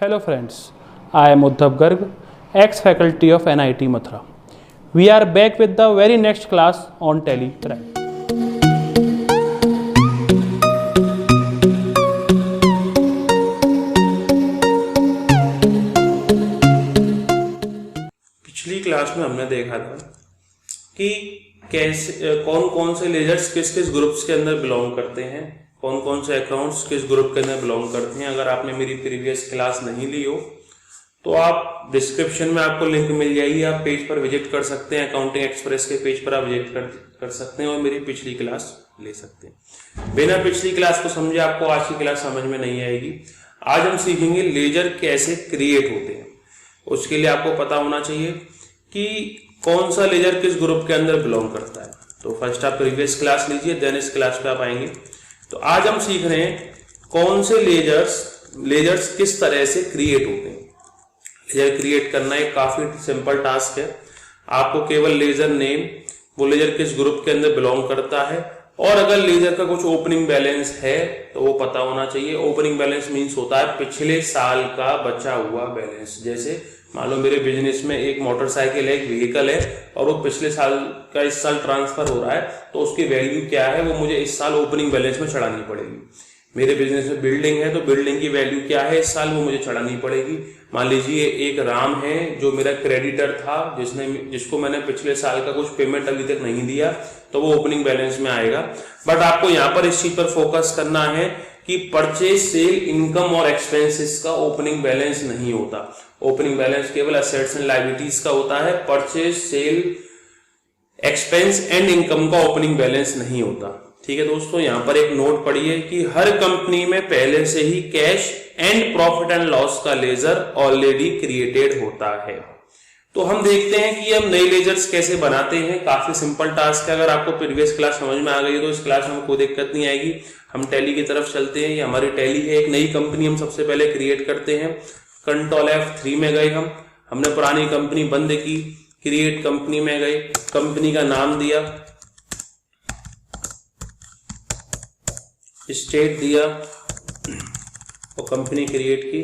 Hello friends, I am Uddhav Garg, ex-faculty of NIT Mathura. We are back with the very next class on Telegram. पिछली class में हमने देखा था कि कैसे कौन कौन से लेजर्स किस किस ग्रुप्स के अंदर बिलोंग करते हैं, कौन कौन से अकाउंट्स किस ग्रुप के अंदर बिलोंग करते हैं। अगर आपने मेरी प्रीवियस क्लास नहीं ली हो तो आप डिस्क्रिप्शन में आपको लिंक मिल जाएगी, आप पेज पर विजिट कर सकते हैं। अकाउंटिंग एक्सप्रेस के पेज पर आप विजिट कर सकते हैं और मेरी पिछली क्लास ले सकते हैं। बिना पिछली क्लास को समझे आपको आज की क्लास समझ में नहीं आएगी। आज हम सीखेंगे लेजर कैसे क्रिएट होते हैं। उसके लिए आपको पता होना चाहिए कि कौन सा लेजर किस ग्रुप के अंदर बिलोंग करता है। तो फर्स्ट आप प्रीवियस क्लास लीजिए, देन इस क्लास पे आप आएंगे। तो आज हम सीख रहे हैं कौन से लेजर्स किस तरह से क्रिएट होते हैं। लेजर क्रिएट करना एक काफी सिंपल टास्क है। आपको केवल लेजर नेम, वो लेजर किस ग्रुप के अंदर बिलोंग करता है, और अगर लेजर का कुछ ओपनिंग बैलेंस है तो वो पता होना चाहिए। ओपनिंग बैलेंस मीन्स होता है पिछले साल का बचा हुआ बैलेंस। जैसे मान लो मेरे बिजनेस में एक मोटरसाइकिल है, एक व्हीकल है, और वो पिछले साल का इस साल ट्रांसफर हो रहा है, तो उसकी वैल्यू क्या है वो मुझे इस साल ओपनिंग बैलेंस में चढ़ानी पड़ेगी। मेरे बिजनेस में बिल्डिंग है तो बिल्डिंग की वैल्यू क्या है इस साल वो मुझे चढ़ानी पड़ेगी। मान लीजिए एक राम है जो मेरा क्रेडिटर था, जिसको मैंने पिछले साल का कुछ पेमेंट अभी तक नहीं दिया, तो वो ओपनिंग बैलेंस में आएगा। बट आपको यहाँ पर इस चीज पर फोकस करना है कि परचेज, सेल, इनकम और एक्सपेंसेस का ओपनिंग बैलेंस नहीं होता। ओपनिंग बैलेंस केवल असेट्स एंड लायबिलिटीज का होता है। Purchase, sale, expense and income का ओपनिंग बैलेंस नहीं होता। ठीक है दोस्तों, यहां पर एक नोट पढ़िए कि हर कंपनी में पहले से ही cash and profit and loss का लेजर ऑलरेडी क्रिएटेड होता है। तो हम देखते हैं कि हम नए लेजर्स कैसे बनाते हैं। काफी सिंपल टास्क है। अगर आपको प्रीवियस क्लास समझ में आ गई तो इस क्लास में कोई दिक्कत नहीं आएगी। हम टैली की तरफ चलते हैं। ये हमारी टैली है, एक नई कंपनी हम सबसे पहले क्रिएट करते हैं। कंट्रोल F3 में गए, हमने पुरानी कंपनी बंद की, क्रिएट कंपनी में गए, कंपनी का नाम दिया, स्टेट दिया और कंपनी क्रिएट की।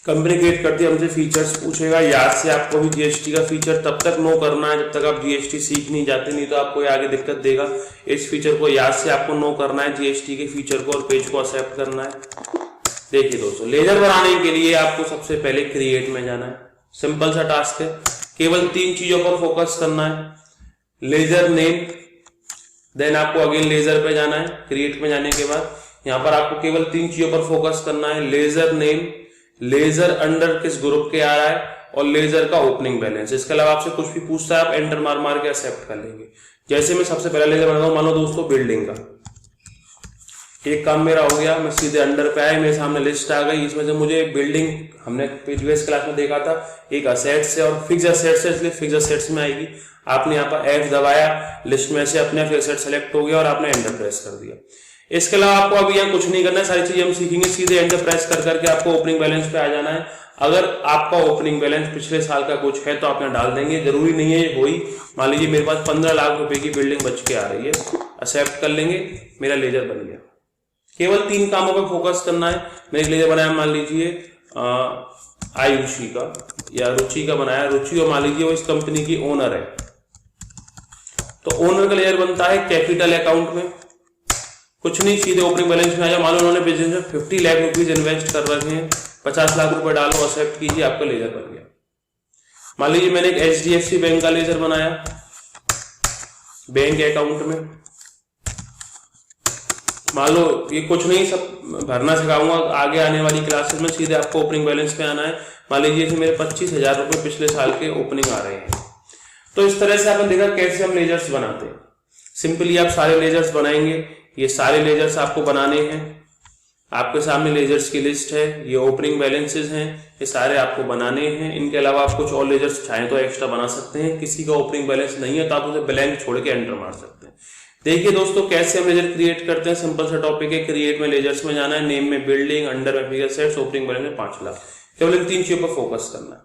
कंपनी क्रिएट करती है, हमसे फीचर्स पूछेगा। याद से आपको भी जीएसटी का फीचर तब तक नो करना है जब तक आप जीएसटी सीख नहीं जाते, नहीं तो आपको आगे दिक्कत देगा। इस फीचर को याद से आपको नो करना है, जीएसटी के फीचर को, और पेज को एक्सेप्ट करना है। देखिए दोस्तों, लेजर बनाने के लिए आपको सबसे पहले क्रिएट में जाना है। सिंपल सा टास्क है, केवल 3 चीजों पर फोकस करना है। लेजर नेम, देन आपको अगेन लेजर पे जाना है। क्रिएट में जाने के बाद यहाँ पर आपको केवल 3 चीजों पर फोकस करना है। लेजर नेम, लेजर अंडर किस ग्रुप के आ रहा है, और लेजर का ओपनिंग बैलेंस। इसके अलावा आपसे कुछ भी पूछता है आप एंटर मार मार के एक्सेप्ट कर लेंगे। जैसे मैं सबसे पहला लेजर बनाता हूँ, मानो दोस्तों बिल्डिंग का। एक काम मेरा हो गया, मैं सीधे अंडर पे आया, मेरे सामने लिस्ट आ गई। इसमें से मुझे बिल्डिंग, हमने प्रीवियस क्लास में देखा था, एक असेट्स है और फिक्स असेट्स है, इसलिए फिक्स असेट्स में आएगी। आपने यहाँ पर F दबाया, लिस्ट में से अपने फिक्स असेट सेलेक्ट हो गया और आपने एंटर प्रेस कर दिया। इसके अलावा आपको अभी यहाँ कुछ नहीं करना है, सारी चीजें हम सीखेंगे। सीधे एंटर प्रेस कर करके आपको ओपनिंग बैलेंस पे आ जाना है। अगर आपका ओपनिंग बैलेंस पिछले साल का कुछ है तो आप यहाँ डाल देंगे, जरूरी नहीं है वही। मान लीजिए मेरे पास 15 लाख रुपए की बिल्डिंग बच के आ रही है, एक्सेप्ट कर लेंगे, मेरा लेजर बन गया। केवल 3 कामों पर फोकस करना है। मैंने एक लेजर बनाया, मान लीजिए आयुषी का या रुचि का बनाया, रुचि, और मान लीजिए वो इस कंपनी की ओनर है, तो ओनर का लेजर बनता है कैपिटल अकाउंट में। कुछ नहीं, सीधे ओपनिंग बैलेंस में आ जाए। मान लो उन्होंने बिजनेस में 50 लाख रुपीज इन्वेस्ट कर रखे हैं, 50 लाख रुपए डालो, एक्सेप्ट कीजिए, आपका लेजर बन गया। मान लीजिए मैंने एक HDFC बैंक का लेजर बनाया, बैंक अकाउंट में। मान लो ये कुछ नहीं, सब भरना सिखाऊंगा आगे आने वाली क्लासेस में। सीधे आपको ओपनिंग बैलेंस पे आना है। मान लीजिए मेरे 25,000 रुपए पिछले साल के ओपनिंग आ रहे हैं। तो इस तरह से आपने देखा कैसे हम लेजर्स बनाते हैं। सिंपली आप सारे लेजर्स बनाएंगे। ये सारे लेजर्स आपको बनाने हैं। आपके सामने लेजर्स की लिस्ट है, ये ओपनिंग बैलेंसेस हैं, ये सारे आपको बनाने हैं। इनके अलावा आप कुछ और लेजर्स चाहें तो एक्स्ट्रा बना सकते हैं। किसी का ओपनिंग बैलेंस नहीं है तो आप उसे ब्लैंक छोड़ के एंटर मार सकते हैं। देखिए दोस्तों कैसे हम लेजर क्रिएट करते हैं। सिंपल सा टॉपिक है, क्रिएट में लेजर्स में जाना है, नेम में बिल्डिंग, अंडर में फिक्स असेट्स, ओपनिंग बैलेंस में 5 लाख। केवल इन 3 चीजों पर फोकस करना है।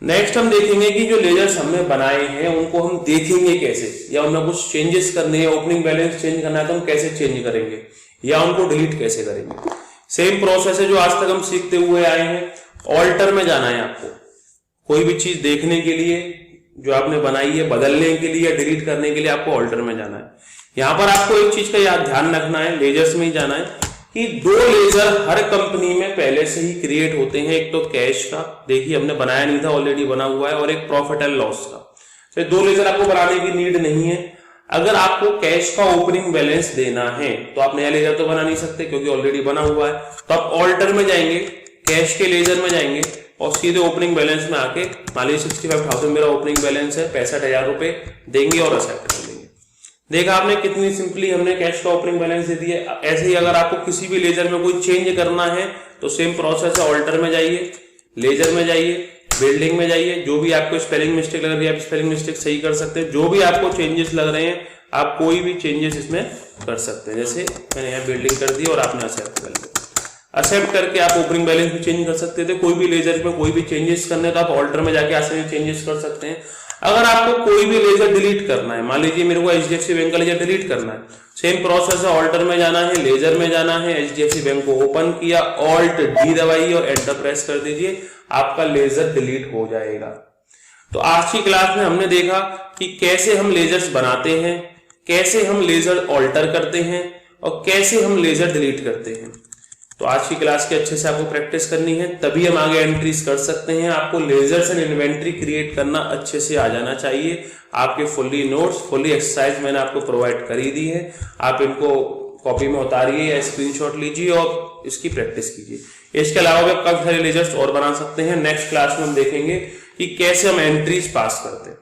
नेक्स्ट हम देखेंगे कि जो लेजर्स हमने बनाए हैं उनको हम देखेंगे कैसे, या उनमें कुछ चेंजेस करने हैं, ओपनिंग बैलेंस चेंज करना है तो हम कैसे चेंज करेंगे, या उनको डिलीट कैसे करेंगे। सेम प्रोसेस है जो आज तक हम सीखते हुए आए हैं। ऑल्टर में जाना है आपको, कोई भी चीज देखने के लिए जो आपने बनाई है, बदलने के लिए, डिलीट करने के लिए आपको ऑल्टर में जाना है। यहां पर आपको एक चीज का याद ध्यान रखना है, लेजर्स में ही जाना है कि 2 लेजर हर कंपनी में पहले से ही क्रिएट होते हैं। एक तो कैश का, देखिए हमने बनाया नहीं था, ऑलरेडी बना हुआ है, और एक प्रॉफिट एंड लॉस का। तो 2 लेजर आपको बनाने की नीड नहीं है। अगर आपको कैश का ओपनिंग बैलेंस देना है तो आप नया लेजर तो बना नहीं सकते क्योंकि ऑलरेडी बना हुआ है। तो आप ऑल्टर में जाएंगे, कैश के लेजर में जाएंगे और सीधे ओपनिंग बैलेंस में आके, मान लीजिए 65,000 मेरा ओपनिंग बैलेंस है, 65,000 रुपए देंगे और एक्सेप्ट कर लेंगे। देखा आपने कितनी सिंपली हमने कैश का ओपनिंग बैलेंस दे दिया। ऐसे ही अगर आपको किसी भी लेजर में कोई चेंज करना है तो सेम प्रोसेस है, ऑल्टर में जाइए, लेजर में जाइए, बिल्डिंग में जाइए, जो भी आपको स्पेलिंग मिस्टेक लग रही है आप स्पेलिंग मिस्टेक सही कर सकते हैं। जो भी आपको चेंजेस लग रहे हैं आप कोई भी चेंजेस इसमें कर सकते हैं। जैसे मैंने यहाँ बिल्डिंग कर दी और आपने एक्सेप्ट कर लिया। एक्सेप्ट करके आप ओपनिंग बैलेंस भी चेंज कर सकते थे। कोई भी लेजर में कोई भी चेंजेस करने तो आप ऑल्टर में जाके आसानी से चेंजेस कर सकते हैं। अगर आपको कोई भी लेजर डिलीट करना है, मान लीजिए मेरे को HDFC बैंक का लेजर डिलीट करना है, सेम प्रोसेस है, ऑल्टर में जाना है, लेजर में जाना है, HDFC बैंक को ओपन किया, ऑल्ट डी दबाइए और एंटर प्रेस कर दीजिए, आपका लेजर डिलीट हो जाएगा। तो आज की क्लास में हमने देखा कि कैसे हम लेजर्स बनाते हैं, कैसे हम लेजर ऑल्टर करते हैं और कैसे हम लेजर डिलीट करते हैं। तो आज की क्लास के अच्छे से आपको प्रैक्टिस करनी है, तभी हम आगे एंट्रीज कर सकते हैं। आपको लेजर्स एंड इन्वेंट्री क्रिएट करना अच्छे से आ जाना चाहिए। आपके फुल्ली नोट्स, फुल्ली एक्सरसाइज मैंने आपको प्रोवाइड करी दी है, आप इनको कॉपी में उतारिए या स्क्रीनशॉट लीजिए और इसकी प्रैक्टिस कीजिए। इसके अलावा भी आप काफी सारे लेजर्स और बना सकते हैं। नेक्स्ट क्लास में हम देखेंगे कि कैसे हम एंट्रीज पास करते हैं।